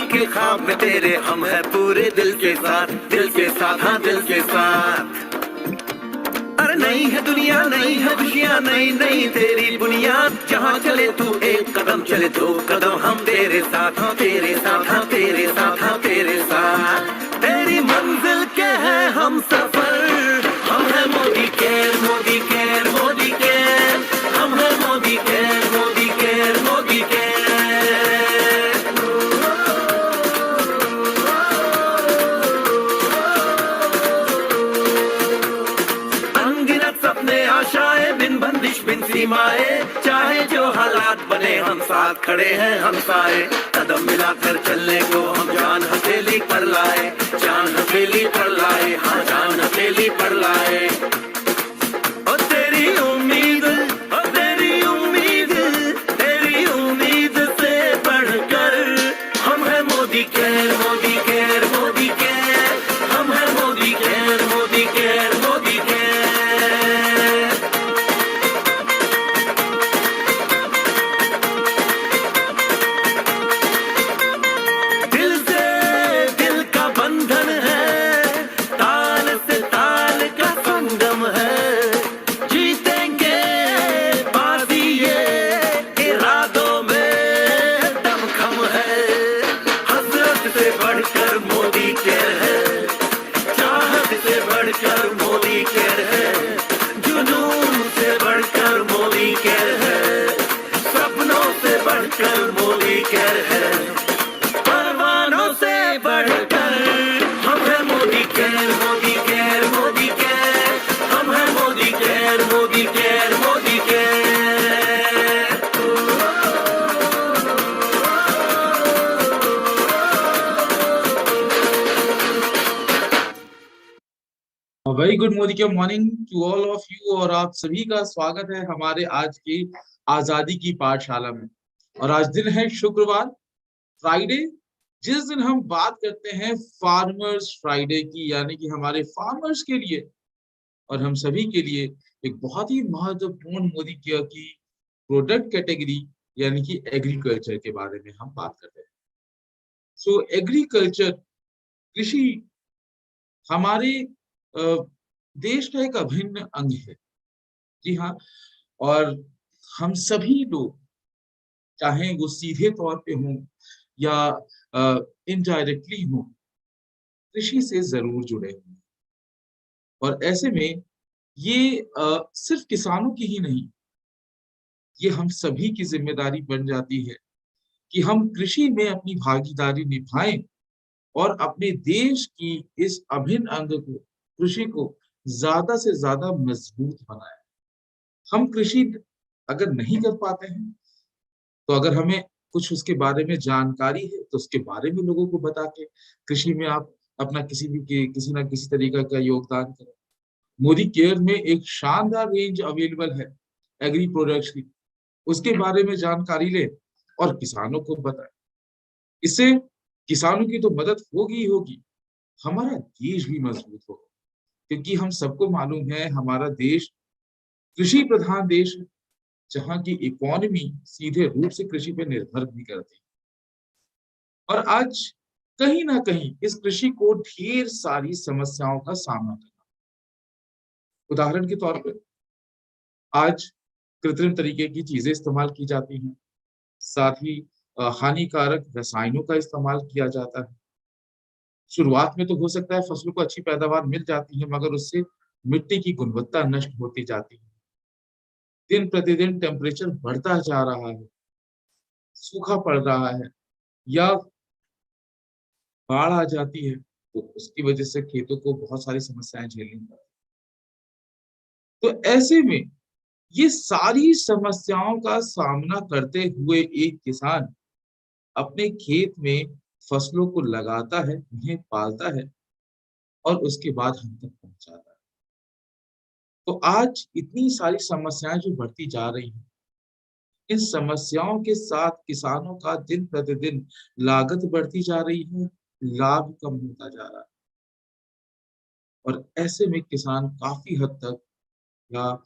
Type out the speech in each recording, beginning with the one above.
के ख्वाब में तेरे हम है पूरे दिल के साथ, दिल के साथ, हाँ दिल के साथ। अरे नहीं है दुनिया, नहीं है खुशियाँ, नहीं नहीं तेरी बुनियाद। जहाँ चले तू एक कदम चले दो कदम हम तेरे साथ, हाँ तेरे साथ, हाँ तेरे साथ, हाँ तेरे साथ। तेरी मंजिल के है हम सफर, हम है Modi care, Modi care, Modi care. हम है Modi care, Modi care, Modi care. अनगिनत सपने आशाएं, बिन बंदिश बिन सीमाएं। चाहे जो हालात बने हम साथ खड़े हैं हम साए। कदम मिलाकर चलने को हम जान हथेली पर लाए, जान हथेली पर लाए, हाँ जान हथेली पर लाए। ओ तेरी उम्मीद, ओ तेरी उम्मीद, तेरी उम्मीद से बढ़कर हम है Modi care, Modi care, Modi care. हम है Modi care, Modi care, Modi care. दिल से दिल का बंधन है, ताल से ताल का संगम है। जीतेंगे बाजी ये इरादों में दमखम है। हसरत से बढ़कर मोदी केयर है, चाहत से बढ़कर मोदी केयर है। जुनून से बढ़कर मोदी केयर है, सपनों से बढ़कर मोदी केयर है। परवानों से बढ़कर हम है Modi care, Modi care, Modi care. हम है Modi care, Modi care, Modi care. Very good Modi के morning to all of you. और आप सभी का स्वागत है हमारे आज की आजादी की पाठशाला में। और आज दिन है शुक्रवार, फ्राइडे, जिस दिन हम बात करते हैं फार्मर्स फ्राइडे की, यानी कि हमारे फार्मर्स के लिए और हम सभी के लिए एक बहुत ही महत्वपूर्ण मोदी की प्रोडक्ट कैटेगरी यानी कि एग्रीकल्चर के बारे में हम बात करते हैं। सो एग्रीकल्चर, कृषि हमारे देश का एक अभिन्न अंग है। जी हाँ, और हम सभी लोग, चाहे वो सीधे तौर पे हों या इनडायरेक्टली हों, कृषि से जरूर जुड़े हुए हैं। और ऐसे में ये सिर्फ किसानों की ही नहीं, ये हम सभी की जिम्मेदारी बन जाती है कि हम कृषि में अपनी भागीदारी निभाएं और अपने देश की इस अभिन्न अंग को, कृषि को ज्यादा से ज्यादा मजबूत बनाएं। हम कृषि अगर नहीं कर पाते हैं तो अगर हमें कुछ उसके बारे में जानकारी है तो उसके बारे में लोगों को बता के कृषि में आप अपना किसी ना किसी तरीका का योगदान करें। मोदी केयर में एक शानदार रेंज अवेलेबल है एग्री प्रोडक्ट्स की, उसके बारे में जानकारी ले और किसानों को बताएं। इससे किसानों की तो मदद होगी ही होगी, हमारा देश भी मजबूत होगा। क्योंकि हम सबको मालूम है हमारा देश कृषि प्रधान देश है, जहाँ की इकोनॉमी सीधे रूप से कृषि पे निर्भर भी करती है। और आज कहीं ना कहीं इस कृषि को ढेर सारी समस्याओं का सामना करना। उदाहरण के तौर पर आज कृत्रिम तरीके की चीजें इस्तेमाल की जाती हैं, साथ ही हानिकारक रसायनों का इस्तेमाल किया जाता है। शुरुआत में तो हो सकता है फसलों को अच्छी पैदावार मिल जाती है, मगर उससे मिट्टी की गुणवत्ता नष्ट होती जाती है। दिन प्रतिदिन टेम्परेचर बढ़ता जा रहा है, सूखा पड़ रहा है या बाढ़ आ जाती है, तो उसकी वजह से खेतों को बहुत सारी समस्याएं झेलनी पड़ती हैं। तो ऐसे में ये सारी समस्याओं का सामना करते हुए एक किसान अपने खेत में फसलों को लगाता है, उन्हें पालता है और उसके बाद हम तक पहुंचाता है। तो आज इतनी सारी समस्याएं जो बढ़ती जा रही हैं, इन समस्याओं के साथ किसानों का दिन प्रतिदिन लागत बढ़ती जा रही है, लाभ कम होता जा रहा है। और ऐसे में किसान काफी हद तक, या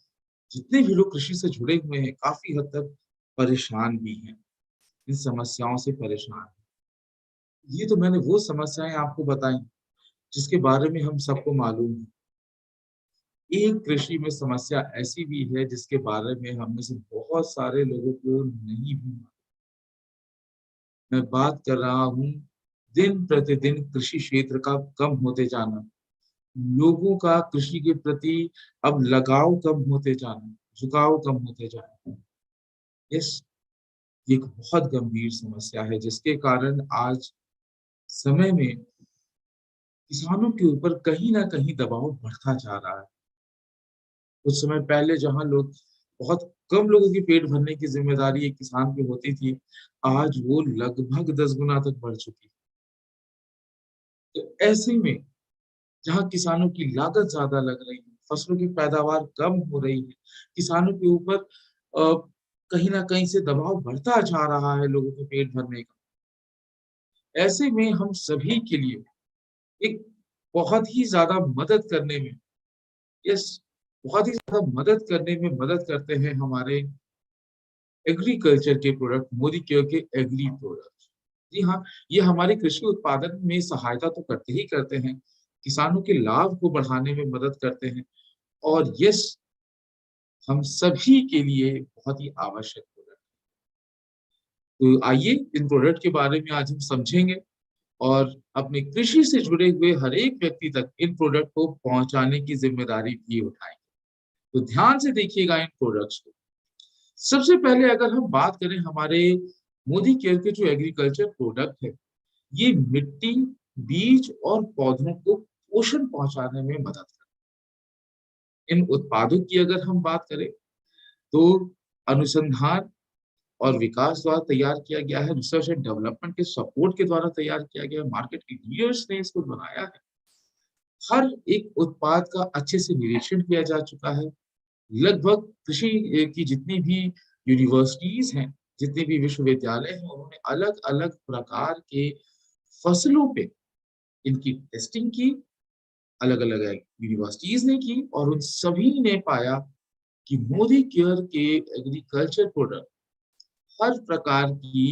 जितने भी लोग कृषि से जुड़े हुए हैं, काफी हद तक परेशान भी हैं, इन समस्याओं से परेशान हैं। ये तो मैंने वो समस्याएं आपको बताई जिसके बारे में हम सबको मालूम है। एक कृषि में समस्या ऐसी भी है जिसके बारे में हम में से बहुत सारे लोगों को नहीं भी मालूम। मैं बात कर रहा हूँ दिन प्रतिदिन कृषि क्षेत्र का कम होते जाना, लोगों का कृषि के प्रति अब लगाव कम होते जाना, झुकाव कम होते जाना। इस ये एक बहुत गंभीर समस्या है जिसके कारण आज समय में किसानों के ऊपर कहीं ना कहीं दबाव बढ़ता जा रहा है। कुछ समय पहले जहां लोग बहुत कम लोगों की पेट भरने की जिम्मेदारी एक किसान की होती थी, आज वो लगभग 10 गुना तक बढ़ चुकी है। तो ऐसे में जहाँ किसानों की लागत ज्यादा लग रही है, फसलों की पैदावार कम हो रही है, किसानों के ऊपर कहीं ना कहीं से दबाव बढ़ता जा रहा है लोगों के पेट भरने का। ऐसे में हम सभी के लिए एक बहुत ही ज्यादा मदद करने में, यस, बहुत ही ज्यादा मदद करने में मदद करते हैं हमारे एग्रीकल्चर के प्रोडक्ट, मोदी केयर के एग्री प्रोडक्ट। जी हाँ, ये हमारे कृषि उत्पादन में सहायता तो करते ही करते हैं, किसानों के लाभ को बढ़ाने में मदद करते हैं, और यस, हम सभी के लिए बहुत ही आवश्यक प्रोडक्ट। तो आइए इन प्रोडक्ट के बारे में आज हम समझेंगे और अपने कृषि से जुड़े हुए हर एक व्यक्ति तक इन प्रोडक्ट को पहुंचाने की जिम्मेदारी भी उठाएंगे। तो ध्यान से देखिएगा इन प्रोडक्ट्स को। सबसे पहले अगर हम बात करें हमारे मोदी केयर के जो एग्रीकल्चर प्रोडक्ट है, ये मिट्टी, बीज और पौधों को पोषण पहुंचाने में मदद करते हैं। इन उत्पादों की अगर हम बात करें तो अनुसंधान और विकास द्वारा तैयार किया गया है, रिसर्च एंड डेवलपमेंट के सपोर्ट के द्वारा तैयार किया गया है, मार्केट के लीडर्स ने इसको बनाया है। हर एक उत्पाद का अच्छे से निरीक्षण किया जा चुका है। लगभग कृषि की जितनी भी यूनिवर्सिटीज हैं, जितने भी विश्वविद्यालय हैं, उन्होंने अलग अलग प्रकार के फसलों पे इनकी टेस्टिंग की, अलग अलग यूनिवर्सिटीज ने की, और उन सभी ने पाया कि मोदी केयर के एग्रीकल्चर प्रोडक्ट हर प्रकार की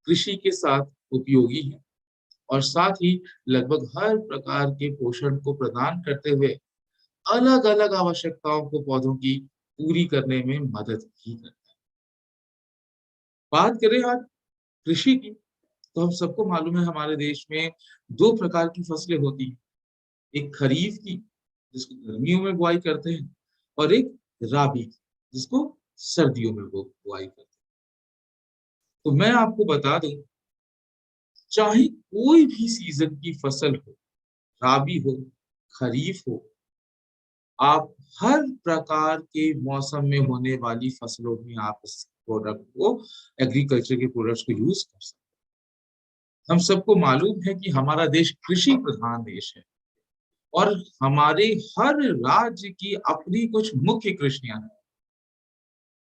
कृषि के साथ उपयोगी है, और साथ ही लगभग हर प्रकार के पोषण को प्रदान करते हुए अलग अलग आवश्यकताओं को पौधों की पूरी करने में मदद भी करता है। बात करें आज कृषि की, तो हम सबको मालूम है हमारे देश में दो प्रकार की फसलें होती हैं। एक खरीफ की, जिसको गर्मियों में बुआई करते हैं, और एक राबी की, जिसको सर्दियों में वो बुआई करते हैं। तो मैं आपको बता दूं, चाहे कोई भी सीजन की फसल हो, राबी हो, खरीफ हो, आप हर प्रकार के मौसम में होने वाली फसलों में आप इस प्रोडक्ट को, एग्रीकल्चर के प्रोडक्ट्स को यूज कर सकते हैं। हम सबको मालूम है कि हमारा देश कृषि प्रधान देश है, और हमारे हर राज्य की अपनी कुछ मुख्य कृषियां हैं।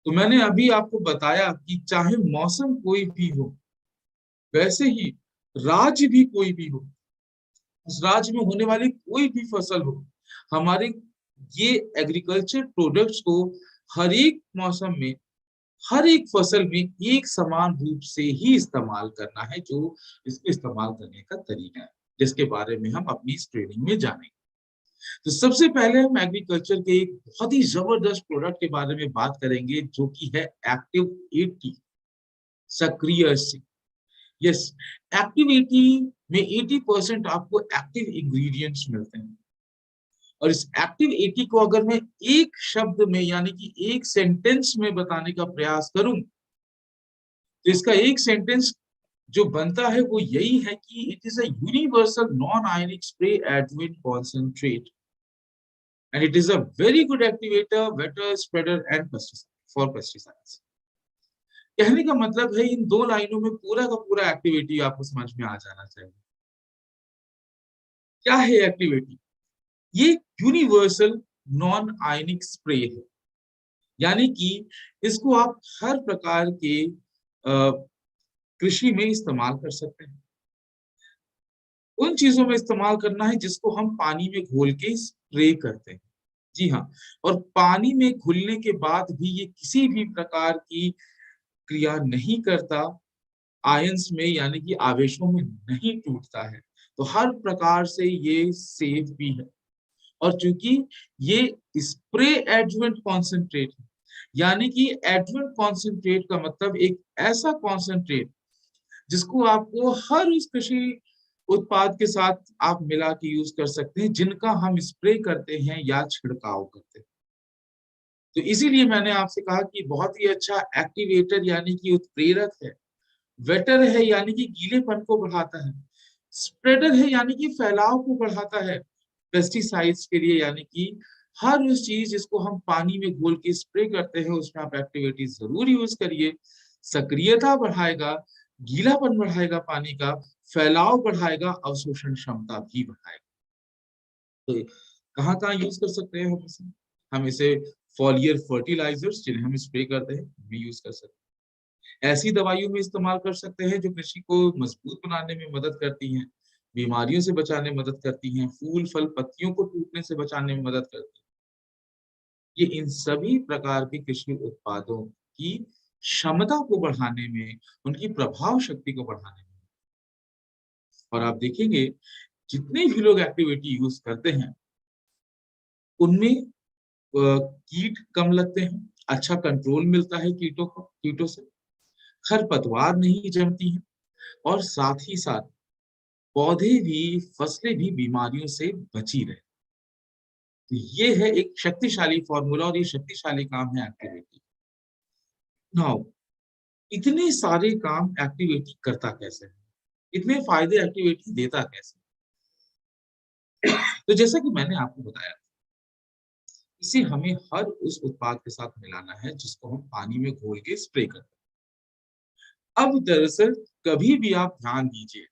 तो मैंने अभी आपको बताया कि चाहे मौसम कोई भी हो, वैसे ही राज्य भी कोई भी हो, उस राज्य में होने वाली कोई भी फसल हो, हमारे ये एग्रीकल्चर प्रोडक्ट्स को हर एक मौसम में, हर एक फसल में एक समान रूप से ही इस्तेमाल करना है, जो इसको इस्तेमाल करने का तरीका है, जिसके बारे में हम अपनी इस ट्रेनिंग में जानेंगे। तो सबसे पहले हम एग्रीकल्चर के एक बहुत ही जबरदस्त प्रोडक्ट के बारे में बात करेंगे, जो कि है एक्टिव 80, सक्रिय 80। यस, एक्टिव 80 में 80% आपको एक्टिव इंग्रेडिएंट्स मिलते हैं। और इस एक्टिव 80 को अगर मैं एक शब्द में, यानी कि एक सेंटेंस में बताने का प्रयास करूं, तो इसका एक सेंटेंस जो बनता है वो यही है कि it is a universal non ionic spray adjuvant concentrate, and it is a very good activator, vector spreader and pesticide for pesticides. कहने का मतलब है, इन दो लाइनों में पूरा का पूरा एक्टिविटी आपको समझ में आ जाना चाहिए। क्या है एक्टिविटी? ये यूनिवर्सल नॉन आयनिक स्प्रे है, यानी कि इसको आप हर प्रकार के कृषि में इस्तेमाल कर सकते हैं। उन चीजों में इस्तेमाल करना है जिसको हम पानी में घोल के स्प्रे करते हैं। जी हाँ, और पानी में घुलने के बाद भी ये किसी भी प्रकार की क्रिया नहीं करता, आयंस में यानी कि आवेशों में नहीं टूटता है, तो हर प्रकार से ये सेफ भी है। और चूंकि ये स्प्रे एडजुवेंट कॉन्सेंट्रेट है, यानी कि एडजुवेंट कॉन्सेंट्रेट का मतलब एक ऐसा कॉन्सेंट्रेट जिसको आपको हर उस कृषि उत्पाद के साथ आप मिला के यूज कर सकते हैं जिनका हम स्प्रे करते हैं या छिड़काव करते हैं। तो इसीलिए मैंने आपसे कहा कि बहुत ही अच्छा एक्टिवेटर यानी कि उत्प्रेरक है, वेटर है यानी कि गीलेपन को बढ़ाता है, स्प्रेडर है यानी कि फैलाव को बढ़ाता है पेस्टिसाइड्स के लिए, यानी कि हर उस चीज जिसको हम पानी में घोल के स्प्रे करते हैं उसमें आप एक्टिविटी जरूर यूज करिए। सक्रियता बढ़ाएगा, गीलापन बढ़ाएगा, पानी का फैलाव बढ़ाएगा, अवशोषण क्षमता भी बढ़ाएगा। तो कहाँ कहाँ यूज कर सकते हैं हम इसे फॉलियर फर्टिलाइजर्स जिन्हें हम स्प्रे करते हैं भी यूज कर सकते हैं, ऐसी दवाइयों में इस्तेमाल कर सकते हैं जो कृषि को मजबूत बनाने में मदद करती हैं, बीमारियों से बचाने में मदद करती हैं, फूल फल पत्तियों को टूटने से बचाने में मदद करती हैं। ये इन सभी प्रकार के कृषि उत्पादों की क्षमता को बढ़ाने में, उनकी प्रभाव शक्ति को बढ़ाने में, और आप देखेंगे जितने भी लोग एक्टिविटी यूज करते हैं उनमें कीट कम लगते हैं, अच्छा कंट्रोल मिलता है कीटों से, खरपतवार नहीं जमती हैं, और साथ ही साथ पौधे भी, फसलें भी बीमारियों से बची रहे। तो ये है एक शक्तिशाली फॉर्मूला और ये शक्तिशाली काम है एक्टिविटी। नाउ इतने सारे काम एक्टिविटी करता कैसे है, इतने फायदे एक्टिविटी देता कैसे? तो जैसा कि मैंने आपको बताया, इसे हमें हर उस उत्पाद के साथ मिलाना है जिसको हम पानी में घोल के स्प्रे करते हैं। अब दरअसल कभी भी आप ध्यान दीजिए,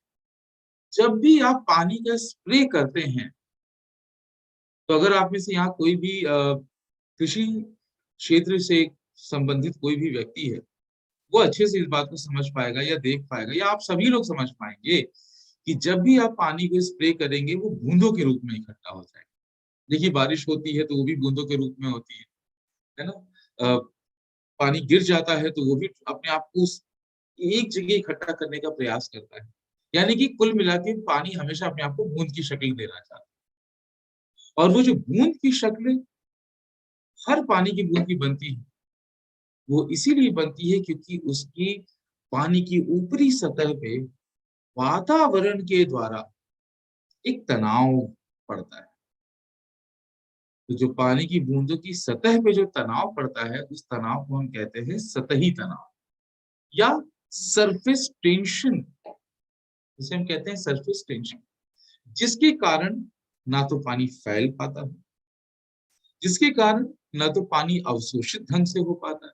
जब भी आप पानी का स्प्रे करते हैं, तो अगर आप में से यहाँ कोई भी कृषि क्षेत्र से संबंधित कोई भी व्यक्ति है, वो अच्छे से इस बात को समझ पाएगा या देख पाएगा या आप सभी लोग समझ पाएंगे कि जब भी आप पानी को स्प्रे करेंगे वो बूंदों के रूप में इकट्ठा हो जाएगा। देखिए बारिश होती है तो वो भी बूंदों के रूप में होती है ना? अ, पानी गिर जाता है तो वो भी अपने आप को एक जगह इकट्ठा करने का प्रयास करता है। यानी कि कुल मिला के पानी हमेशा अपने आप को बूंद की शक्ल देना चाहता है, और वो जो बूंद की शक्ल हर पानी की बूंद की बनती है, वो इसीलिए बनती है क्योंकि उसकी पानी की ऊपरी सतह पे वातावरण के द्वारा एक तनाव पड़ता है। तो जो पानी की बूंदों की सतह पे जो तनाव पड़ता है उस तनाव को हम कहते हैं सतही तनाव या सरफेस टेंशन, जिसे हम कहते हैं सरफेस टेंशन, जिसके कारण ना तो पानी फैल पाता है, जिसके कारण ना तो पानी अवशोषित ढंग से हो पाता है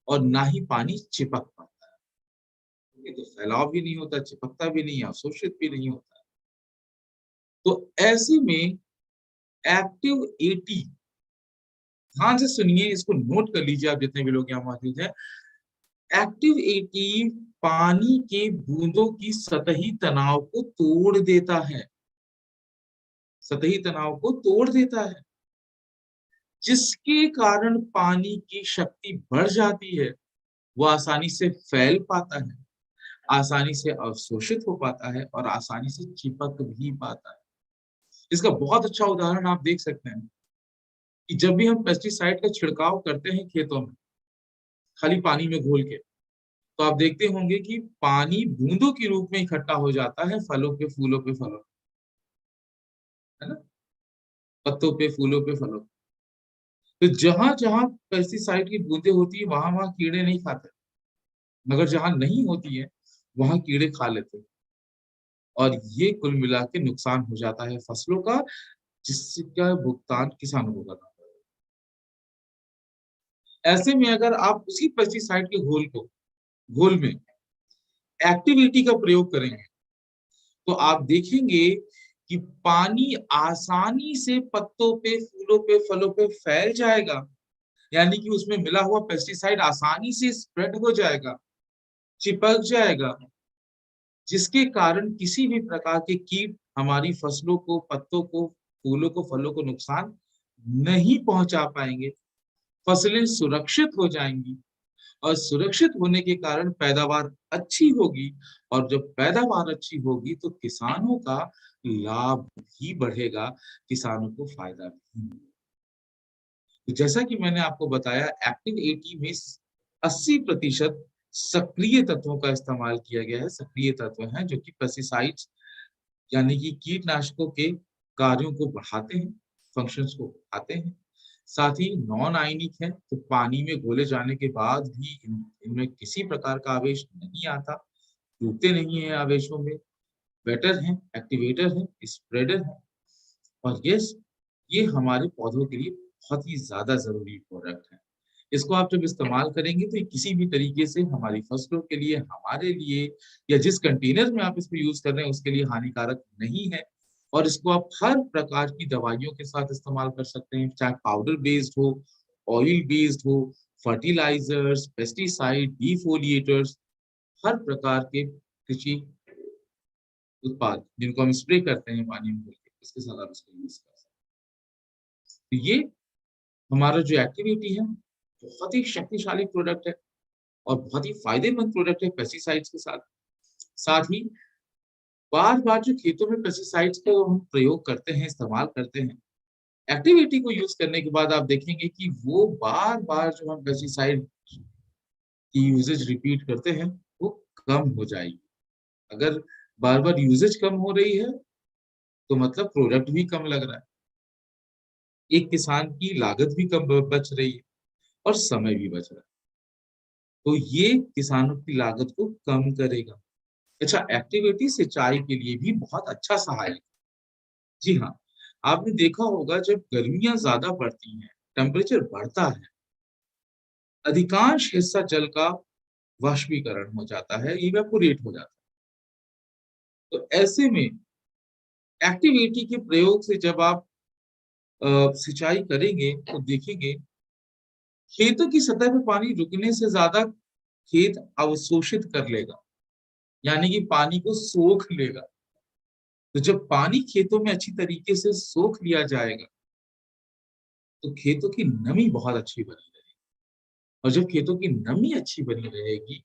और ना ही पानी चिपक पाता है। ये तो फैलाव भी नहीं होता, चिपकता भी नहीं, अवशोषित भी नहीं होता। तो ऐसे में एक्टिव एटी, ध्यान से सुनिए, इसको नोट कर लीजिए आप जितने भी लोग यहाँ मौजूद हैं। एक्टिव एटी पानी के बूंदों की सतही तनाव को तोड़ देता है, सतही तनाव को तोड़ देता है, जिसके कारण पानी की शक्ति बढ़ जाती है, वो आसानी से फैल पाता है, आसानी से अवशोषित हो पाता है और आसानी से चिपक भी पाता है। इसका बहुत अच्छा उदाहरण आप देख सकते हैं कि जब भी हम पेस्टिसाइड का छिड़काव करते हैं खेतों में खाली पानी में घोल के, तो आप देखते होंगे कि पानी बूंदों के रूप में इकट्ठा हो जाता है फलों पे, फूलों पे, फलों पे, है ना? पत्तों पे, फूलों पे, फलों पे। तो जहां जहां पेस्टिसाइड की बूंदें होती है वहां वहां कीड़े नहीं खाते, मगर जहां नहीं होती है वहां कीड़े खा लेते हैं, और ये कुल मिला के नुकसान हो जाता है फसलों का, जिसका भुगतान किसानों को करना पड़ेगा। ऐसे में अगर आप उसी पेस्टिसाइड के घोल में एक्टिविटी का प्रयोग करेंगे तो आप देखेंगे कि पानी आसानी से पत्तों पे, फूलों पे, फलों पे फैल जाएगा, यानी कि उसमें मिला हुआ पेस्टिसाइड आसानी से स्प्रेड हो जाएगा, चिपक जाएगा, जिसके कारण किसी भी प्रकार के कीट हमारी फसलों को, पत्तों को, फूलों को, फलों को नुकसान नहीं पहुंचा पाएंगे। फसलें सुरक्षित हो जाएंगी और सुरक्षित होने के कारण पैदावार अच्छी होगी, और जब पैदावार अच्छी होगी तो किसानों का लाभ भी बढ़ेगा, किसानों को फायदा भी मिलेगा। तो जैसा कि मैंने आपको बताया, एक्टिव 80 में 80% सक्रिय तत्वों का इस्तेमाल किया गया है। सक्रिय तत्व हैं जो कि पेस्टिसाइड्स यानी कि कीटनाशकों के कार्यों को बढ़ाते हैं, फंक्शंस को बढ़ाते हैं। साथ ही नॉन आयनिक है, तो पानी में घोले जाने के बाद भी इनमें किसी प्रकार का आवेश नहीं आता, टूटते नहीं है आवेशों में। वेटर हैं, एक्टिवेटर हैं, स्प्रेडर हैं, और ये हमारे पौधों के लिए बहुत ही ज्यादा जरूरी प्रोडक्ट है। इसको आप जब इस्तेमाल करेंगे तो ये किसी भी तरीके से हमारी फसलों के लिए, हमारे लिए, या जिस कंटेनर में आप इसको यूज कर रहे हैं उसके लिए हानिकारक नहीं है। और इसको आप हर प्रकार की दवाइयों के साथ इस्तेमाल कर सकते हैं, चाहे पाउडर बेस्ड हो, ऑयल बेस्ड हो, फर्टिलाइजर्स, पेस्टिसाइड, डिफोलिएटर्स, हर प्रकार के कृषि उत्पाद जिनको हम स्प्रे करते हैं पानी में घोल के, इसके साथ आप इसको यूज कर सकते हैं। तो ये हमारा जो एक्टिविटी है बहुत ही शक्तिशाली प्रोडक्ट है और बहुत ही फायदेमंद प्रोडक्ट है पेस्टिसाइड्स के साथ। साथ ही बार बार जो खेतों में पेस्टिसाइड्स को हम प्रयोग करते हैं, इस्तेमाल करते हैं, एक्टिविटी को यूज करने के बाद आप देखेंगे कि वो बार बार जो हम पेस्टिसाइड की यूजेज रिपीट करते हैं वो कम हो जाएगी। अगर बार बार यूजेज कम हो रही है तो मतलब प्रोडक्ट भी कम लग रहा है, एक किसान की लागत भी कम बच रही है और समय भी बच रहा है। तो ये किसानों की लागत को कम करेगा। अच्छा, एक्टिविटी सिंचाई के लिए भी बहुत अच्छा सहायक है। जी हाँ, आपने देखा होगा जब गर्मियां ज्यादा बढ़ती हैं, टेम्परेचर बढ़ता है, अधिकांश हिस्सा जल का वाष्पीकरण हो जाता है, इवेपोरेट हो जाता है। तो ऐसे में एक्टिविटी के प्रयोग से जब आप सिंचाई करेंगे तो देखेंगे खेतों की सतह पर पानी रुकने से ज्यादा खेत अवशोषित कर लेगा, यानी कि पानी को सोख लेगा। तो जब पानी खेतों में अच्छी तरीके से सोख लिया जाएगा तो खेतों की नमी बहुत अच्छी बनी रहेगी, और जब खेतों की नमी अच्छी बनी रहेगी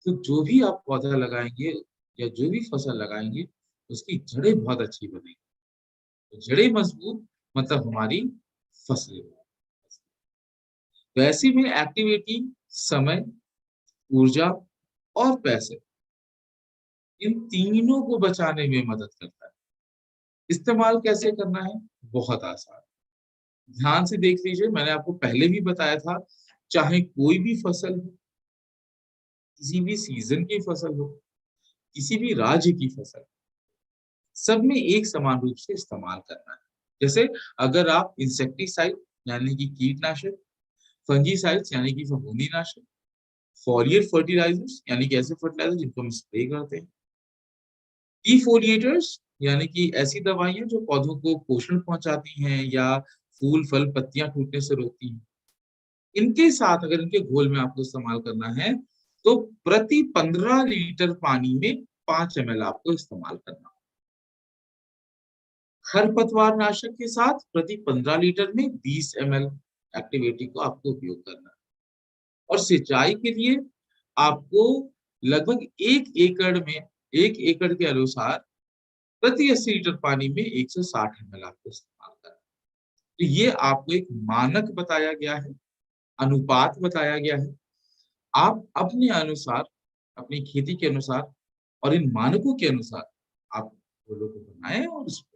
तो जो भी आप पौधा लगाएंगे या जो भी फसल लगाएंगे उसकी जड़ें बहुत अच्छी बनेगी। तो जड़ें मजबूत मतलब हमारी फसलें। तो ऐसे में एक्टिविटी समय, ऊर्जा और पैसे, इन तीनों को बचाने में मदद करता है। इस्तेमाल कैसे करना है? बहुत आसान। ध्यान से देख लीजिए, मैंने आपको पहले भी बताया था, चाहे कोई भी फसल हो, किसी भी सीजन की फसल हो, किसी भी राज्य की फसल, सब में एक समान रूप से इस्तेमाल करना है। जैसे अगर आप इंसेक्टिसाइड यानी कि कीटनाशक, फंजीसाइड्स यानी कि फफूंदीनाशक, फॉलियर फर्टिलाइजर्स यानी कि ऐसे फर्टिलाइजर जिनको हम स्प्रे करते हैं, डिफोलिएटर्स यानी कि ऐसी दवाइयां जो पौधों को पोषण पहुंचाती हैं या फूल फल पत्तियां टूटने से रोकती हैं, इनके साथ अगर इनके घोल में आपको इस्तेमाल करना है तो प्रति 15 लीटर पानी में 5 ml आपको इस्तेमाल करना। खरपतवार नाशक के साथ प्रति 15 लीटर में 20 ml एक्टिविटी को आपको उपयोग करना है। और सिंचाई के लिए आपको लगभग 1 एकड़ के अनुसार प्रति 80 लीटर पानी में 160 ml आपको इस्तेमाल करना है। तो ये आपको एक मानक बताया गया है, अनुपात बताया गया है। आप अपने अनुसार, अपनी खेती के अनुसार और इन मानकों के अनुसार आप फूलों को बनाएं और उसको।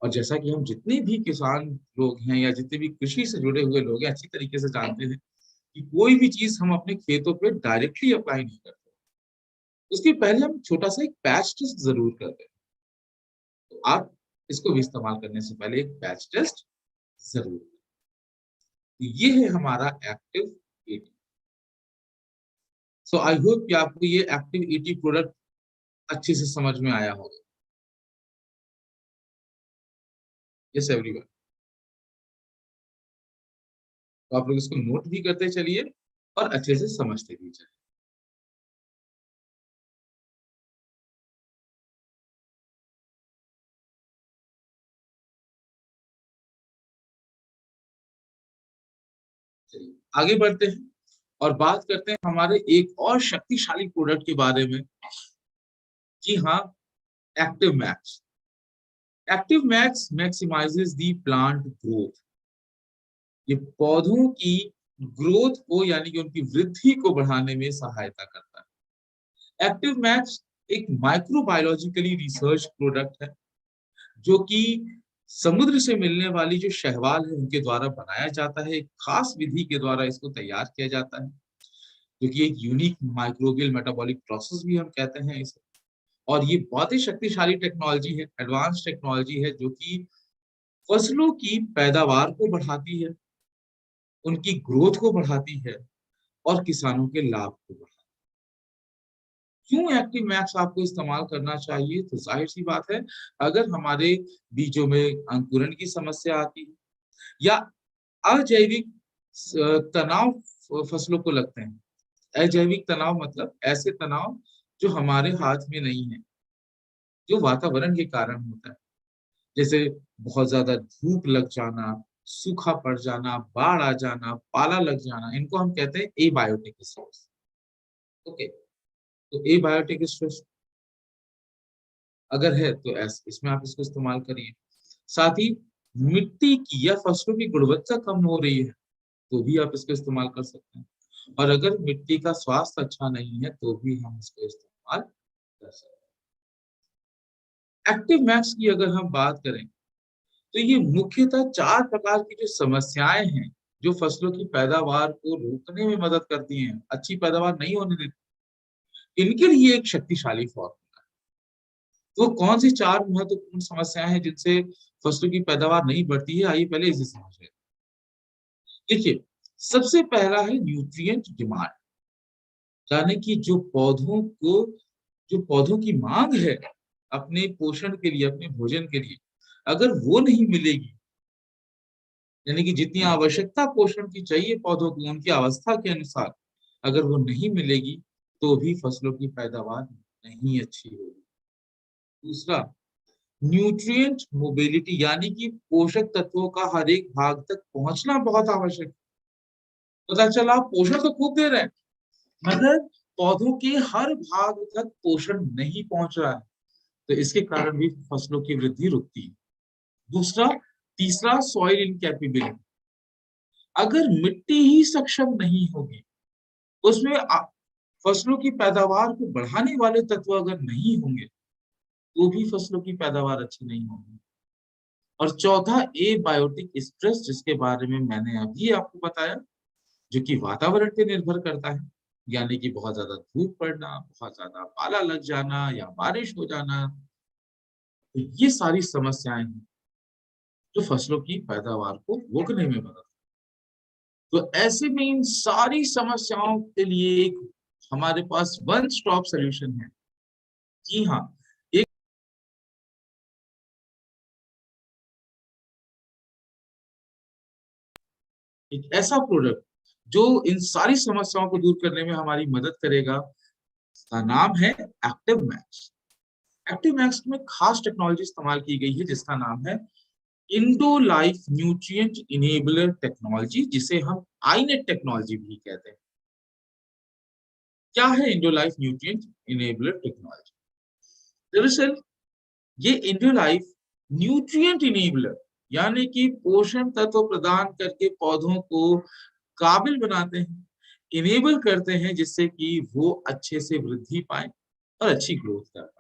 और जैसा कि हम जितने भी किसान लोग हैं या जितने भी कृषि से जुड़े हुए लोग हैं अच्छी तरीके से जानते हैं कि कोई भी चीज हम अपने खेतों पे डायरेक्टली अप्लाई नहीं करते, उसके पहले हम छोटा सा एक पैच टेस्ट जरूर करते हैं। तो आप इसको भी इस्तेमाल करने से पहले एक पैच टेस्ट जरूर करें। तो ये है हमारा एक्टिव 80। सो आई होप कि आपको ये एक्टिव 80 प्रोडक्ट अच्छे से समझ में आया होगा। Yes everyone. तो आप लोग इसको नोट भी करते चलिए और अच्छे से समझते भी चलिए। चलिए आगे बढ़ते हैं। और बात करते हैं हमारे एक और शक्तिशाली प्रोडक्ट के बारे में। जी हाँ, Active Max. Active Max maximises the plant growth. ये पौधों की ग्रोथ को यानी कि उनकी वृद्धि को बढ़ाने में सहायता करता है। एक्टिव मैक्स एक माइक्रोबायोलॉजिकली रिसर्च प्रोडक्ट है जो कि समुद्र से मिलने वाली जो शैवाल है उनके द्वारा बनाया जाता है। एक खास विधि के द्वारा इसको तैयार किया जाता है जो कि एक यूनिक माइक्रोबियल मेटाबॉलिक प्रोसेस भी हम कहते हैं इसे। और ये बहुत ही शक्तिशाली टेक्नोलॉजी है, एडवांस टेक्नोलॉजी है जो कि फसलों की पैदावार को बढ़ाती है, उनकी ग्रोथ को बढ़ाती है और किसानों के लाभ को बढ़ाती है। क्यों एक्टिव मैक्स आपको इस्तेमाल करना चाहिए? तो जाहिर सी बात है, अगर हमारे बीजों में अंकुरण की समस्या आती है या अजैविक तनाव फसलों को लगते हैं। अजैविक तनाव मतलब ऐसे तनाव जो हमारे हाथ में नहीं है, जो वातावरण के कारण होता है, जैसे बहुत ज्यादा धूप लग जाना, सूखा पड़ जाना, बाढ़ आ जाना, पाला लग जाना, इनको हम कहते हैं एबायोटिक स्ट्रेस। ओके, तो एबायोटिक स्ट्रेस अगर है तो इसमें आप इसको इस्तेमाल करिए। साथ ही मिट्टी की या फसलों की गुणवत्ता कम हो रही है तो भी आप इसको इस्तेमाल कर सकते हैं। और अगर मिट्टी का स्वास्थ्य अच्छा नहीं है तो भी हम इसको इस्तेमाल कर सकते हैं। एक्टिव मैक्स की अगर हम बात करें तो ये मुख्यतः 4 प्रकार की जो समस्याएं हैं जो फसलों की पैदावार को रोकने में मदद करती हैं, अच्छी पैदावार नहीं होने देती, इनके लिए एक शक्तिशाली फॉर्मूला है। तो कौन सी 4 महत्वपूर्ण समस्याएं हैं जिनसे फसलों की पैदावार नहीं बढ़ती है? आइए पहले इसे समझें। देखिए, सबसे पहला है न्यूट्रिएंट डिमांड, यानी कि जो पौधों की मांग है अपने पोषण के लिए, अपने भोजन के लिए, अगर वो नहीं मिलेगी, यानी कि जितनी आवश्यकता पोषण की चाहिए पौधों को उनकी अवस्था के अनुसार अगर वो नहीं मिलेगी तो भी फसलों की पैदावार नहीं अच्छी होगी। दूसरा, न्यूट्रिएंट मोबिलिटी, यानी कि पोषक तत्वों का हर एक भाग तक पहुंचना बहुत आवश्यक है। पता चला आप पोषण तो खूब दे रहे हैं मगर पौधों के हर भाग तक पोषण नहीं पहुंच रहा है, तो इसके कारण भी फसलों की वृद्धि रुकती है। दूसरा, तीसरा, सॉइल इनकैपेबिलिटी। अगर मिट्टी ही सक्षम नहीं होगी, उसमें फसलों की पैदावार को बढ़ाने वाले तत्व अगर नहीं होंगे तो भी फसलों की पैदावार अच्छी नहीं होगी। और चौथा, ए बायोटिक स्ट्रेस, जिसके बारे में मैंने अभी आपको बताया, जो कि वातावरण पे निर्भर करता है, यानी कि बहुत ज्यादा धूप पड़ना, बहुत ज्यादा पाला लग जाना या बारिश हो जाना, तो ये सारी समस्याएं हैं जो फसलों की पैदावार को रोकने में मदद। तो ऐसे में इन सारी समस्याओं के लिए एक हमारे पास वन स्टॉप सॉल्यूशन है। जी हाँ, एक एक ऐसा प्रोडक्ट जो इन सारी समस्याओं को दूर करने में हमारी मदद करेगा, उसका नाम है एक्टिव मैक्स। एक्टिव मैक्स में खास टेक्नोलॉजी इस्तेमाल की गई है जिसका नाम है Indo life nutrient enabler technology, जिसे हम आईनेट टेक्नोलॉजी भी कहते हैं। क्या है Indo life nutrient enabler technology? दरअसल ये इंडो लाइफ न्यूट्रिएंट इनेबलर, यानी कि पोषण तत्व प्रदान करके पौधों को काबिल बनाते हैं, इनेबल करते हैं, जिससे कि वो अच्छे से वृद्धि पाए और अच्छी ग्रोथ कर पाए।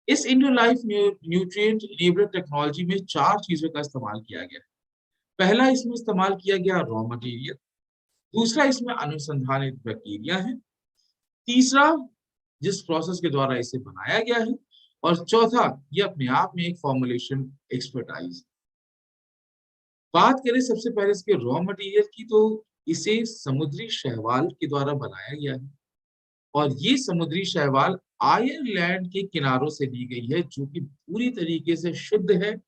इस Indo life nutrient enabler technology में 4 चीजों का इस्तेमाल किया गया है। पहला, इसमें इस्तेमाल किया गया रॉ मटेरियल। दूसरा, इसमें अनुसंधानित बैक्टीरिया है। तीसरा, जिस प्रोसेस के द्वारा इसे बनाया गया है। और चौथा, ये अपने आप में एक फॉर्मुलेशन एक्सपर्टाइज। बात करें सबसे पहले इसके रॉ मटेरियल की, तो इसे समुद्री शैवाल के द्वारा बनाया गया है और ये समुद्री शैवाल आयरलैंड के किनारों से ली गई है, जो कि पूरी तरीके से शुद्ध है,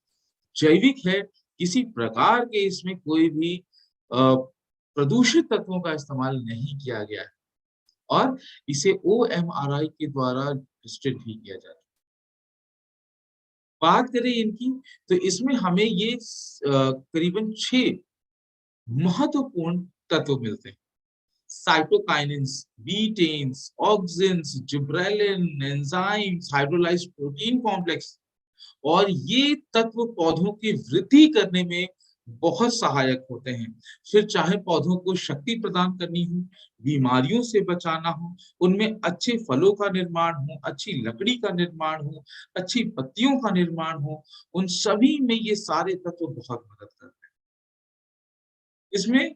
जैविक है। किसी प्रकार के इसमें कोई भी प्रदूषित तत्वों का इस्तेमाल नहीं किया गया है और इसे OMRI के द्वारा रजिस्टर्ड भी किया जाता है। बात करें इनकी, तो इसमें हमें ये करीबन 6 महत्वपूर्ण तत्व मिलते हैं। Cytokinins, betaines, auxins, gibberellin, enzymes, hydrolysed protein complex, और ये तत्व पौधों की वृद्धि करने में बहुत सहायक होते हैं। फिर चाहे पौधों को शक्ति प्रदान करनी हो, बीमारियों से बचाना हो, उनमें अच्छे फलों का निर्माण हो, अच्छी लकड़ी का निर्माण हो, अच्छी पत्तियों का निर्माण हो, उन सभी में ये सारे तत्व बहुत मदद करते हैं। इसमें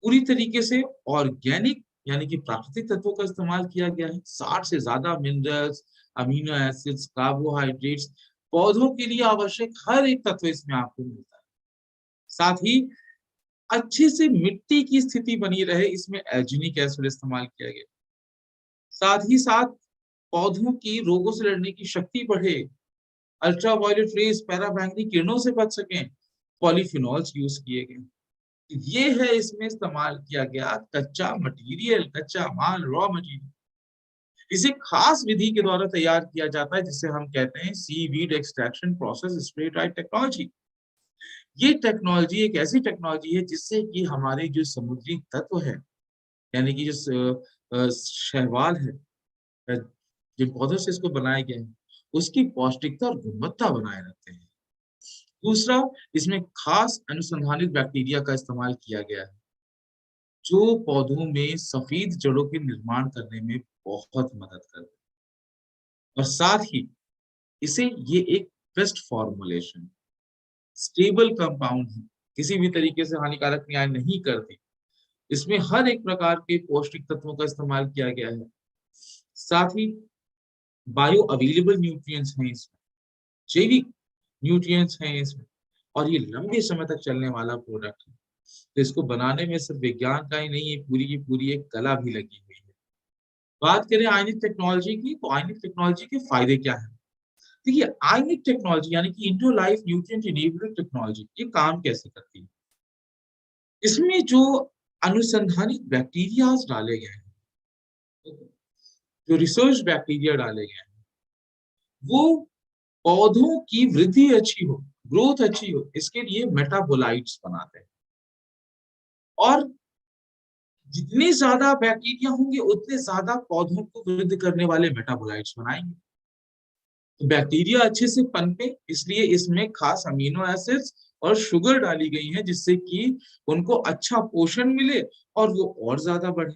पूरी तरीके से ऑर्गेनिक यानी कि प्राकृतिक तत्वों का इस्तेमाल किया गया है। 60 से ज्यादा मिनरल्स, अमीनो एसिड्स, कार्बोहाइड्रेट्स, पौधों के लिए आवश्यक हर एक तत्व इसमें आपको मिलता है। साथ ही अच्छे से मिट्टी की स्थिति बनी रहे, इसमें एल्जीनिक एसिड इस्तेमाल किया गया। साथ ही साथ पौधों की रोगों से लड़ने की शक्ति बढ़े, अल्ट्रावायलेट रेज, पैराबैंगनी किरणों से बच सकें, पॉलीफिनॉल्स यूज किए गए। ये है इसमें इस्तेमाल किया गया कच्चा मटेरियल, कच्चा माल, रॉ मटेरियल। इसे खास विधि के द्वारा तैयार किया जाता है जिसे हम कहते हैं seaweed extraction process spray dry technology. ये टेक्नोलॉजी एक ऐसी टेक्नोलॉजी है जिससे कि हमारे जो समुद्री तत्व है, यानी कि जो शैवाल है, जिन पौधों से इसको बनाया गया है, उसकी पौष्टिकता और गुणवत्ता बनाए रखते हैं। दूसरा, इसमें खास अनुसंधानित बैक्टीरिया का इस्तेमाल किया गया है जो पौधों में सफेद जड़ों के निर्माण करने में बहुत मदद करते हैं। और साथ ही इसे ये एक बेस्ट फॉर्मुलेशन, स्टेबल कंपाउंड है, किसी भी तरीके से हानिकारक न्याय नहीं करती। इसमें हर एक प्रकार के पौष्टिक तत्वों का इस्तेमाल किया गया है। साथ ही बायो अवेलेबल न्यूट्रिएंट्स हैं इसमें, जैविक न्यूट्रिएंट्स हैं इसमें, और ये लंबे समय तक चलने वाला प्रोडक्ट है। तो इसको बनाने में सिर्फ विज्ञान का ही नहीं, ये पूरी की पूरी एक कला भी लगी हुई है। बात करें आयनिक टेक्नोलॉजी की, तो आयनिक टेक्नोलॉजी के फायदे क्या हैं? देखिए, आयनिक टेक्नोलॉजी यानी कि Indo life nutrient enabling technology, ये काम कैसे करती है? इसमें जो अनुसंधानित बैक्टीरियाज डाले गए हैं, जो रिसर्च बैक्टीरिया डाले गए हैं, वो पौधों की वृद्धि अच्छी हो, ग्रोथ अच्छी हो, इसके लिए मेटाबोलाइट्स बनाते हैं। और जितने ज्यादा बैक्टीरिया होंगे उतने ज्यादा पौधों को वृद्धि करने वाले मेटाबोलाइट्स बनाएंगे। तो बैक्टीरिया अच्छे से पनपे, इसलिए इसमें खास अमीनो एसिड्स और शुगर डाली गई है जिससे कि उनको अच्छा पोषण मिले और वो और ज्यादा बढ़े।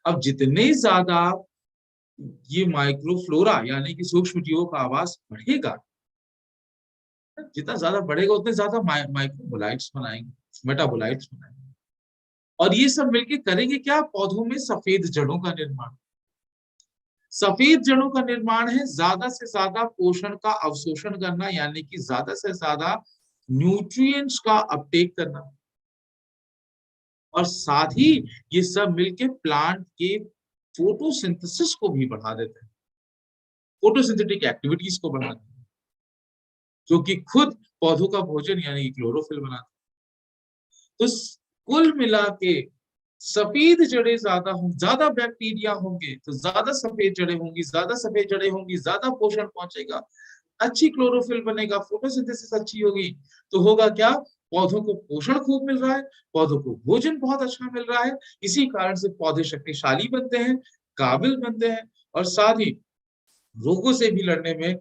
अब जितने ज्यादा ये माइक्रोफ्लोरा यानी कि सूक्ष्म जीवों का आवास बढ़ेगा, जितना ज्यादा बढ़ेगा उतने ज्यादा माइक्रोबोलाइट्स बनाएंगे, मेटाबोलाइट्स बनाएंगे। और ये सब मिलके करेंगे क्या? पौधों में सफेद जड़ों का निर्माण। सफेद जड़ों का निर्माण है ज्यादा से ज्यादा पोषण का अवशोषण करना, यानी कि ज्यादा से ज्यादा न्यूट्रिएंट्स का अपटेक करना। और साथ ही ये सब मिलके प्लांट के फोटोसिंथेसिस को भी बढ़ा देते हैं, फोटोसिंथेटिक एक्टिविटीज को बढ़ाते हैं, जो कि खुद पौधों का भोजन यानी कि क्लोरोफिल बनाते हैं। तो कुल मिला के सफेद जड़ें ज्यादा होंगी, ज्यादा बैक्टीरिया होंगे तो ज्यादा सफेद जड़ें होंगी, ज्यादा सफेद जड़ें होंगी, ज्यादा पोषण पहुंचेगा, अच्छी क्लोरोफिल बनेगा, फोटोसिंथेसिस अच्छी होगी, तो होगा क्या? पौधों को पोषण खूब मिल रहा है, पौधों को भोजन बहुत अच्छा मिल रहा है। इसी कारण से पौधे शक्तिशाली बनते हैं, काबिल बनते हैं, और साथ ही रोगों से भी लड़ने में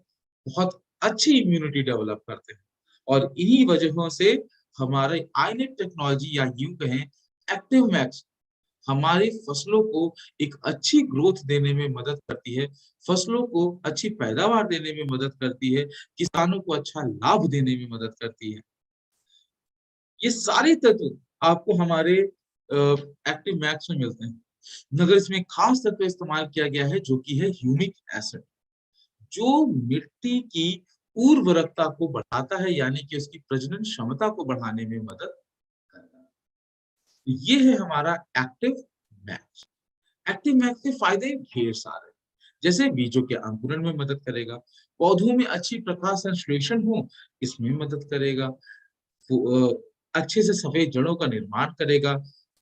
बहुत अच्छी इम्यूनिटी डेवलप करते हैं। और इन्हीं वजहों से हमारे आयनिक टेक्नोलॉजी, या यूं कहें एक्टिव मैक्स, हमारी फसलों को एक अच्छी ग्रोथ देने में मदद करती है, फसलों को अच्छी पैदावार देने में मदद करती है, किसानों को अच्छा लाभ देने में मदद करती है। ये सारे तत्व आपको हमारे एक्टिव मैक्स में मिलते हैं, मगर इसमें खास तत्व इस्तेमाल किया गया है जो कि है ह्यूमिक एसिड, जो मिट्टी की उर्वरकता को बढ़ाता है, यानी कि उसकी प्रजनन क्षमता को बढ़ाने में मदद करता है। ये है हमारा एक्टिव मैक्स। एक्टिव मैक्स के फायदे ढेर सारे, जैसे बीजों के अंकुरण में मदद करेगा, पौधों में अच्छी प्रकाश संश्लेषण हो इसमें मदद करेगा, अच्छे से सफेद जड़ों का निर्माण करेगा,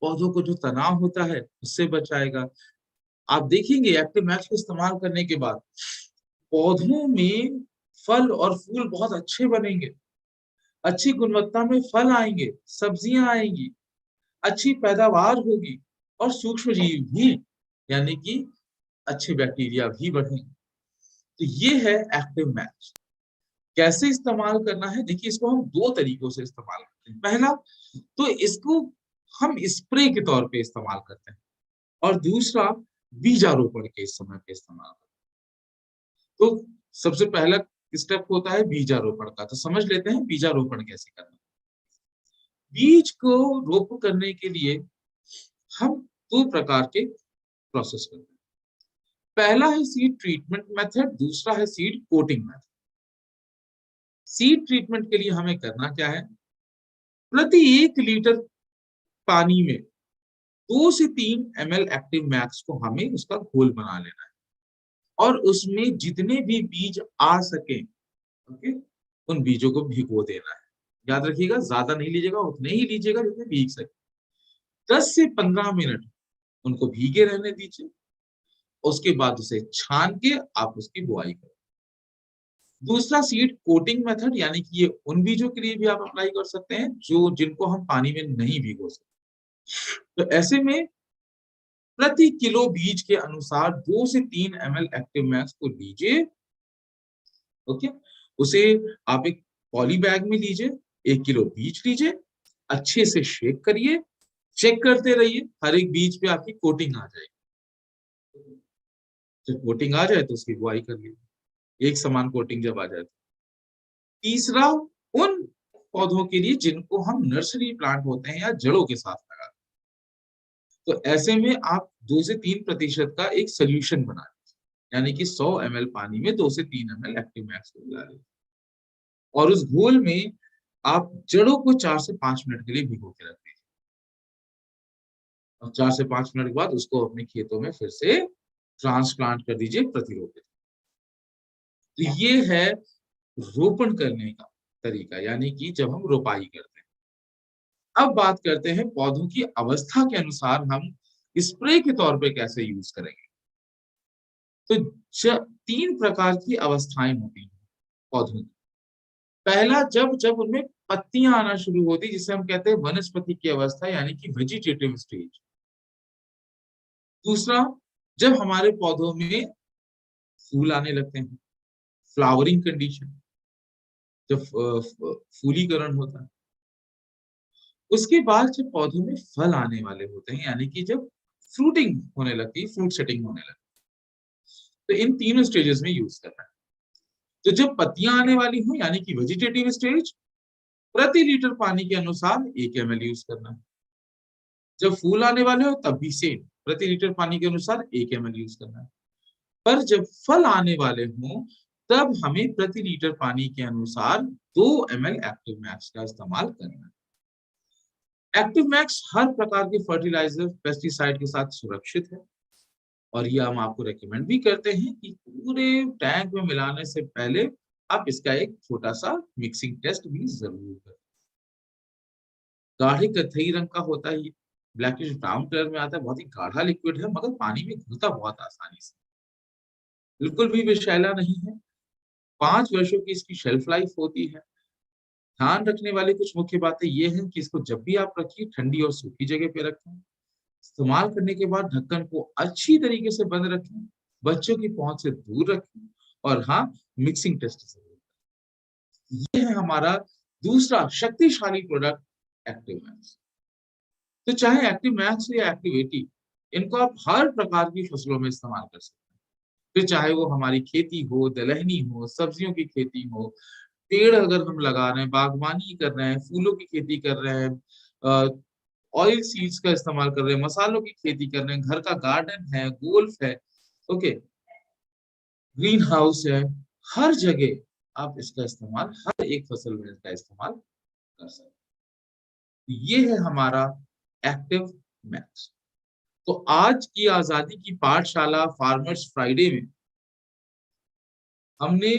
पौधों को जो तनाव होता है उससे बचाएगा। आप देखेंगे एक्टिव मैक्स को इस्तेमाल करने के बाद पौधों में फल और फूल बहुत अच्छे बनेंगे, अच्छी गुणवत्ता में फल आएंगे, सब्जियां आएंगी, अच्छी पैदावार होगी और सूक्ष्म जीव भी यानी कि अच्छे बैक्टीरिया भी बढ़ेंगे। तो ये है एक्टिव मैच। कैसे इस्तेमाल करना है, देखिए इसको हम दो तरीकों से इस्तेमाल करते हैं। पहला तो इसको हम स्प्रे के तौर पे इस्तेमाल करते हैं और दूसरा बीजारोपण के समय पे इस्तेमाल करते हैं। तो सबसे पहला स्टेप होता है बीजारोपण का, तो समझ लेते हैं बीजारोपण कैसे करना। बीज को रोप करने के लिए हम दो प्रकार के प्रोसेस करते हैं। पहला है सीड ट्रीटमेंट मेथड, दूसरा है seed coating method. Seed treatment के लिए हमें करना क्या है, प्रति 1 लीटर पानी में 2 से 3 ml एक्टिव मैक्स को हमें उसका घोल बना लेना है और उसमें जितने भी बीज आ सके, ओके, उन बीजों को भिगो देना है। याद रखिएगा ज्यादा नहीं लीजिएगा, उतने ही लीजिएगा जितने भीग सके। 10 से 15 मिनट उनको भीगे रहने दीजिए, उसके बाद उसे छान के आप उसकी बुआई करें। दूसरा सीड कोटिंग मेथड, यानी कि ये उन बीजों के लिए भी आप अप्लाई कर सकते हैं जो जिनको हम पानी में नहीं भिगो सकते। तो ऐसे में प्रति किलो बीज के अनुसार 2 से 3 ml एक्टिव मैक्स को लीजिए, ओके। उसे आप एक पॉली बैग में लीजिए, 1 किलो बीज लीजिए, अच्छे से शेक करिए, चेक करते रहिए, हर एक बीज पे आपकी कोटिंग आ जाएगी। जब कोटिंग आ जाए तो उसकी बुआई कर लीजिए, एक समान कोटिंग जब आ जाए। तीसरा, उन पौधों के लिए जिनको हम नर्सरी प्लांट होते हैं या जड़ों के साथ लगा, तो ऐसे में आप 2 से 3% का एक सोल्यूशन बना लीजिए, यानी कि 100 ml पानी में 2 से 3 ml एक्टिव मैक्स को मिला लीजिए और उस घोल में आप जड़ों को 4 से 5 मिनट के लिए भिगो के रख दीजिए और 4 से 5 मिनट के बाद उसको अपने खेतों में फिर से ट्रांसप्लांट कर दीजिए प्रतिरोपित। तो ये है रोपण करने का तरीका, यानी कि जब हम रोपाई करते हैं। अब बात करते हैं पौधों की अवस्था के अनुसार हम स्प्रे के तौर पे कैसे यूज करेंगे। तो 3 प्रकार की अवस्थाएं होती हैं पौधों की। पहला, जब जब उनमें पत्तियां आना शुरू होती, जिसे हम कहते हैं वनस्पति की अवस्था, यानी कि वेजिटेटिव स्टेज। दूसरा, जब हमारे पौधों में फूल आने लगते हैं, फ्लावरिंग कंडीशन, जब फूलीकरण होता है। उसके बाद जब पौधों में फल आने वाले होते हैं, यानी कि जब फ्रूटिंग होने लगती है, फ्रूट सेटिंग होने लगती है। तो इन तीनों स्टेजेस में यूज करना है। तो जब पत्तियां आने वाली हो, यानी कि वेजिटेटिव स्टेज, प्रति लीटर पानी के अनुसार 1 ml यूज करना है। जब फूल आने वाले हो तब भी सेम, प्रति लीटर पानी के अनुसार 1 ml यूज करना है। पर जब फल आने वाले हों तब हमें प्रति लीटर पानी के अनुसार 2 ml एक्टिव मैक्स का इस्तेमाल करना है। एक्टिव मैक्स हर प्रकार के फर्टिलाइजर, पेस्टिसाइड के साथ सुरक्षित है और ये हम आपको रेकमेंड भी करते हैं कि पूरे टैंक में मिलाने से पहले आप इसका एक छोटा सा मिक्सिंग टेस्ट भी जरूर करें। गाढ़े कथई रंग का होता है, ब्लैकिश ब्राउन कलर में आता है, बहुत ही गाढ़ा लिक्विड है, मगर पानी में घुलता बहुत आसानी से, बिल्कुल भी विषैला नहीं है। 5 वर्षों की इसकी शेल्फ लाइफ होती है। ध्यान रखने वाली कुछ मुख्य बातें ये हैं कि इसको जब भी आप रखिए ठंडी और सूखी जगह पे रखें। इस्तेमाल करने के बाद ढक्कन को अच्छी तरीके से बंद रखें, बच्चों की पहुंच से दूर रखें और हाँ, मिक्सिंग टेस्ट जरूर करें। ये है हमारा दूसरा शक्तिशाली प्रोडक्ट एक्टिव मैक्स। तो चाहे एक्टिव मैक्स हो या एक्टिव 80, इनको आप हर प्रकार की फसलों में इस्तेमाल कर सकते हैं। फिर चाहे वो हमारी खेती हो, दलहनी हो, सब्जियों की खेती हो, पेड़ अगर हम लगा रहे हैं, बागवानी कर रहे हैं, फूलों की खेती कर रहे हैं, ऑयल सीड्स का इस्तेमाल कर रहे हैं, मसालों की खेती कर रहे हैं, घर का गार्डन है, गोल्फ है, ओके, ग्रीन हाउस है, हर जगह आप इसका इस्तेमाल, हर एक फसल में इसका इस्तेमाल कर सकते हैं। ये है हमारा एक्टिव मैक्स। तो आज की आजादी की पाठशाला फार्मर्स फ्राइडे में हमने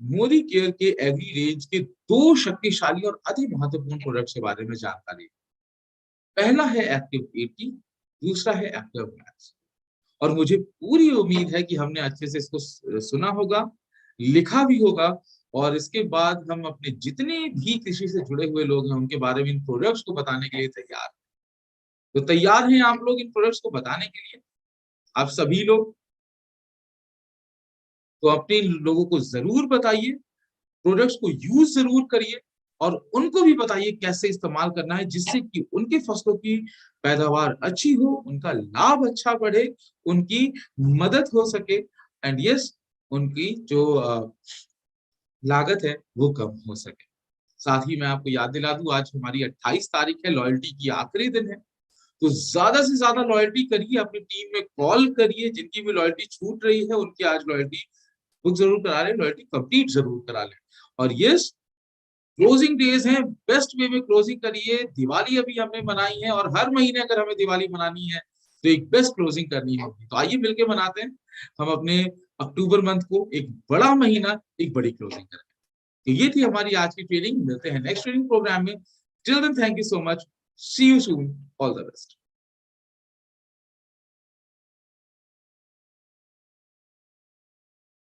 मोदी केयर के एग्री रेंज के 2 शक्तिशाली और अति महत्वपूर्ण प्रोडक्ट्स के बारे में जानकारी। पहला है एक्टिव 80, दूसरा है एक्टिव मैक्स। और मुझे पूरी उम्मीद है कि हमने अच्छे से इसको सुना होगा, लिखा भी होगा और इसके बाद हम अपने जितने भी कृषि से जुड़े हुए लोग हैं उनके बारे में इन प्रोडक्ट्स को बताने के लिए तैयार हैं। तो तैयार हैं आप लोग इन प्रोडक्ट्स को बताने के लिए? आप सभी लोग तो अपने लोगों को जरूर बताइए, प्रोडक्ट्स को यूज जरूर करिए और उनको भी बताइए कैसे इस्तेमाल करना है, जिससे कि उनके फसलों की पैदावार अच्छी हो, उनका लाभ अच्छा बढ़े, उनकी मदद हो सके एंड यस, उनकी जो लागत है वो कम हो सके। साथ ही मैं आपको याद दिला दूं, आज हमारी 28 तारीख है, लॉयल्टी की आखिरी दिन है। तो ज्यादा से ज्यादा लॉयल्टी करिए, अपनी टीम में कॉल करिए, जिनकी भी लॉयल्टी छूट रही है उनकी आज लॉयल्टी बुक जरूर करा लें, लॉयल्टी कंप्लीट जरूर करा लें। और यस, क्लोजिंग डेज हैं, बेस्ट वे में क्लोजिंग करिए। दिवाली अभी हमने मनाई है और हर महीने अगर हमें दिवाली मनानी है तो एक बेस्ट क्लोजिंग करनी होगी। तो आइए मिलके मनाते हैं हम अपने अक्टूबर मंथ को, एक बड़ा महीना, एक बड़ी क्लोजिंग करें। तो ये थी हमारी आज की ट्रेनिंग। मिलते हैं नेक्स्ट ट्रेनिंग प्रोग्राम में। Till then, thank you so much, see you soon, all the best.